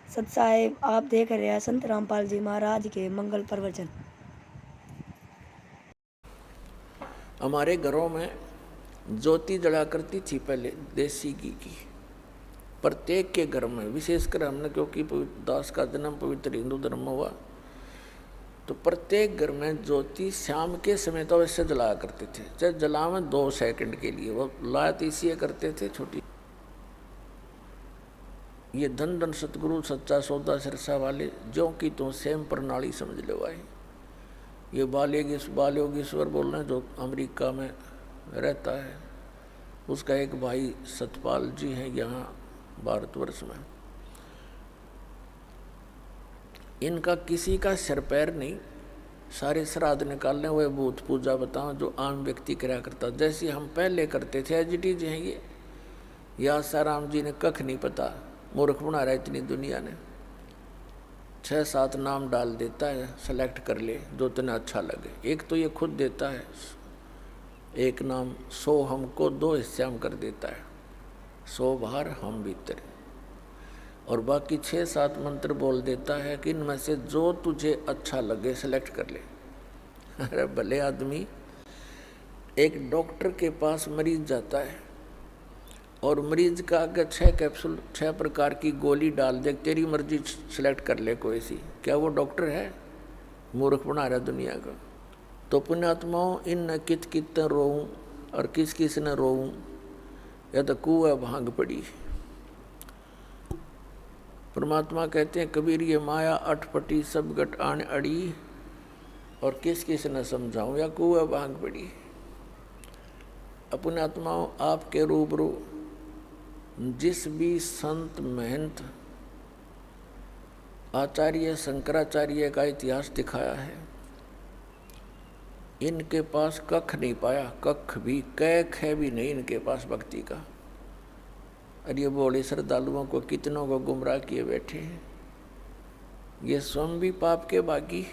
सत साहेब, आप देख रहे हैं संत रामपाल जी महाराज के मंगल प्रवचन। हमारे घरों में ज्योति जला करती थी पहले देसी घी की। प्रत्येक के घर में, विशेषकर हमने क्योंकि दास का जन्म पवित्र हिंदू धर्म में हुआ, तो प्रत्येक घर में ज्योति शाम के समय तो वैसे जलाया करते थे, चाहे जलावे 2 सेकंड के लिए। वो लात इसलिए करते थे छोटी। ये धन धन सतगुरु सच्चा सौदा सिरसा वाले जो कि तो सेम प्रणाली समझ लो भाई। ये बालयोगेश्वर बोल रहे हैं जो अमेरिका में रहता है, उसका एक भाई सतपाल जी हैं यहाँ भारतवर्ष में। इनका किसी का सिर पैर नहीं, सारे श्राद्ध निकालने हुए भूत पूजा बताओ जो आम व्यक्ति करा करता, जैसे हम पहले करते थे। एचडी जी हैं ये, या आसाराम जी ने कख नहीं पता, मूर्ख बना रहा इतनी दुनिया ने। 6-7 नाम डाल देता है, सेलेक्ट कर ले जो तने अच्छा लगे। एक तो ये खुद देता है एक नाम, 100 हमको 2 हिस्से हम कर देता है, 100 बाहर हम भीतर, और बाकी 6-7 मंत्र बोल देता है कि इनमें से जो तुझे अच्छा लगे सेलेक्ट कर ले। अरे भले आदमी, एक डॉक्टर के पास मरीज जाता है और मरीज का आगे 6 कैप्सूल 6 प्रकार की गोली डाल दे, तेरी मर्जी सेलेक्ट कर ले कोई सी, क्या वो डॉक्टर है? मूर्ख बना रहा दुनिया का। तो पुण्यात्माओं, इन न कित कित रोऊं और किस किस न रोऊं, या तो कुआ भांग पड़ी। परमात्मा कहते हैं कबीर ये माया अटपटी सब गट आन अड़ी, और किस किस न समझाऊं या कुआ भांग पड़ी। अपने आत्माओं, आपके रूबरू जिस भी संत महंत आचार्य शंकराचार्य का इतिहास दिखाया है, इनके पास कख नहीं पाया, कख भी कैख है भी नहीं इनके पास भक्ति का। और ये बोले श्रद्धालुओं को कितनों को गुमराह किए बैठे हैं। ये स्वयं भी पाप के बागी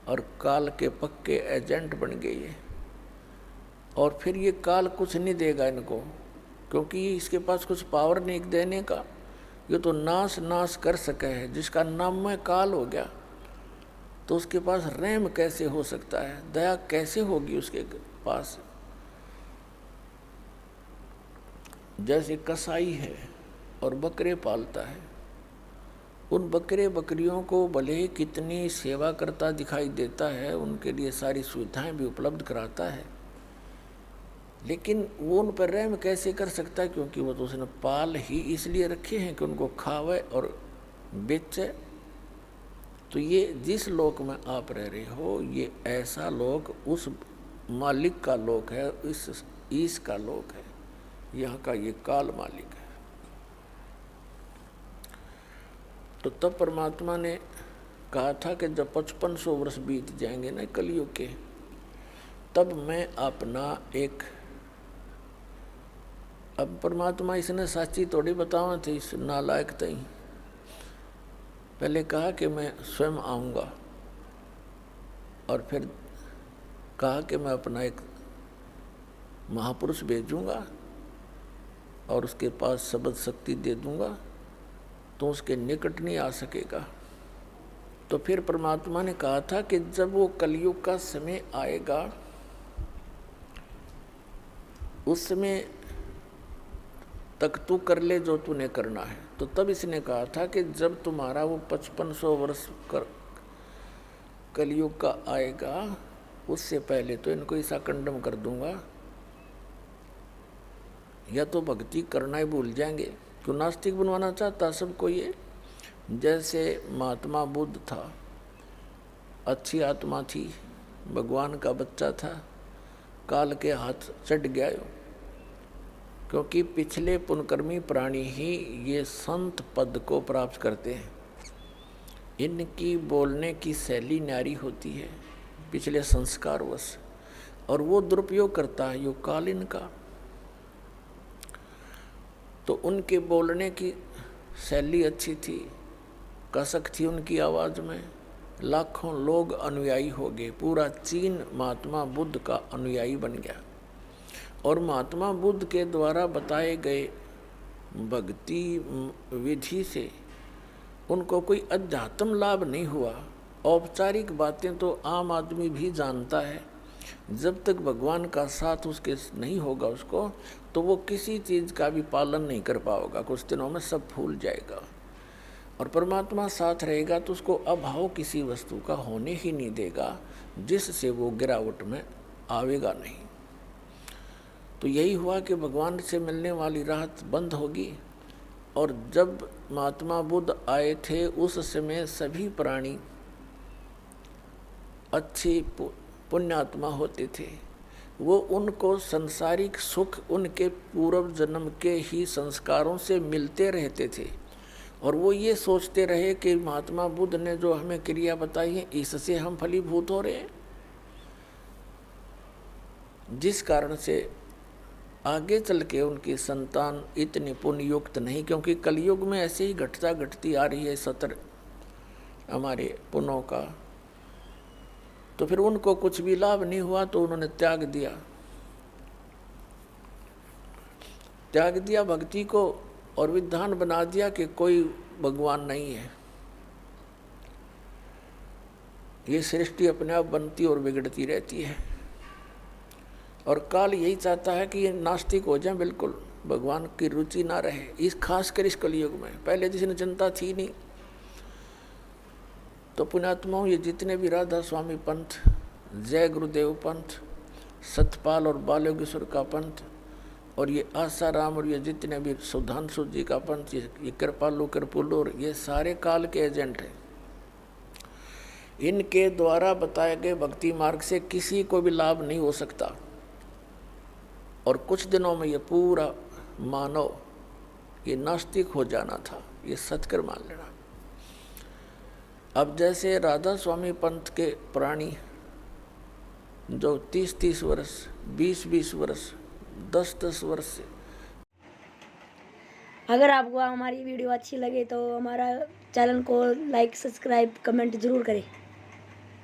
और काल के पक्के एजेंट बन गए ये। और फिर ये काल कुछ नहीं देगा इनको, क्योंकि इसके पास कुछ पावर नहीं देने का। ये तो नाश कर सके है, जिसका नाम में काल हो गया तो उसके पास रहम कैसे हो सकता है, दया कैसे होगी उसके पास। जैसे कसाई है और बकरे पालता है, उन बकरे बकरियों को भले कितनी सेवा करता दिखाई देता है, उनके लिए सारी सुविधाएं भी उपलब्ध कराता है, लेकिन वो उन पर रहम कैसे कर सकता है? क्योंकि वो तो उसने पाल ही इसलिए रखे हैं कि उनको खावे और बेचे। तो ये जिस लोक में आप रह रहे हो, ये ऐसा लोक उस मालिक का लोक है, इस ईश का लोक है, यहाँ का ये काल मालिक है। तो तब परमात्मा ने कहा था कि जब 5500 वर्ष बीत जाएंगे ना कलयुग के, तब मैं अपना एक, अब परमात्मा इसने साची थोड़ी बतावा थे इस नालायक तई। पहले कहा कि मैं स्वयं आऊँगा, और फिर कहा कि मैं अपना एक महापुरुष भेजूँगा और उसके पास शब्द शक्ति दे दूँगा, तो उसके निकट नहीं आ सकेगा। तो फिर परमात्मा ने कहा था कि जब वो कलयुग का समय आएगा, उस समय तक तू कर ले जो तूने करना है। तो तब इसने कहा था कि जब तुम्हारा वो 5500 वर्ष कलयुग का आएगा, उससे पहले तो इनको ऐसा कंडम कर दूंगा, या तो भक्ति करना ही भूल जाएंगे। क्यों नास्तिक बनवाना चाहता सबको ये? जैसे महात्मा बुद्ध था, अच्छी आत्मा थी, भगवान का बच्चा था, काल के हाथ चढ़ गया, क्योंकि पिछले पुण्यकर्मी प्राणी ही ये संत पद को प्राप्त करते हैं। इनकी बोलने की शैली न्यारी होती है पिछले संस्कारवश, और वो दुरुपयोग करता है यो काल इनका। तो उनके बोलने की शैली अच्छी थी, कसक थी उनकी आवाज़ में, लाखों लोग अनुयायी हो गए। पूरा चीन महात्मा बुद्ध का अनुयायी बन गया, और महात्मा बुद्ध के द्वारा बताए गए भक्ति विधि से उनको कोई अध्यात्म लाभ नहीं हुआ। औपचारिक बातें तो आम आदमी भी जानता है, जब तक भगवान का साथ उसके नहीं होगा उसको, तो वो किसी चीज़ का भी पालन नहीं कर पाएगा, कुछ दिनों में सब भूल जाएगा। और परमात्मा साथ रहेगा तो उसको अभाव किसी वस्तु का होने ही नहीं देगा, जिससे वो गिरावट में आवेगा नहीं। तो यही हुआ कि भगवान से मिलने वाली राहत बंद होगी। और जब महात्मा बुद्ध आए थे उस समय सभी प्राणी अच्छे पुण्यात्मा होते थे। वो उनको संसारिक सुख उनके पूर्व जन्म के ही संस्कारों से मिलते रहते थे, और वो ये सोचते रहे कि महात्मा बुद्ध ने जो हमें क्रिया बताई है इससे हम फलीभूत हो रहे हैं, जिस कारण से आगे चल के उनकी संतान इतनी पुण्ययुक्त नहीं, क्योंकि कलयुग में ऐसे ही घटती आ रही है सतर हमारे पुण्यों का। तो फिर उनको कुछ भी लाभ नहीं हुआ, तो उन्होंने त्याग दिया भक्ति को, और विधान बना दिया कि कोई भगवान नहीं है, ये सृष्टि अपने आप बनती और बिगड़ती रहती है। और काल यही चाहता है कि ये नास्तिक हो जाए, बिल्कुल भगवान की रुचि ना रहे, इस खासकर इस कलयुग में। पहले जिसने जनता थी नहीं, तो पुण्यात्माओं ये जितने भी राधा स्वामी पंथ, जय गुरुदेव पंथ, सतपाल और बालोगेश्वर का पंथ, और ये आसाराम और ये जितने भी सुधांशु जी का पंथ, ये कृपालु कृपुलु, और ये सारे काल के एजेंट हैं। इनके द्वारा बताए गए भक्ति मार्ग से किसी को भी लाभ नहीं हो सकता, और कुछ दिनों में ये पूरा मानव ये नास्तिक हो जाना था, ये सत्कर मान लेना। अब जैसे राधा स्वामी पंथ के प्राणी जो 30-30 वर्ष, 20-20 वर्ष, 10-10 वर्ष से। अगर आपको हमारी वीडियो अच्छी लगे तो हमारा चैनल को लाइक, सब्सक्राइब, कमेंट जरूर करें।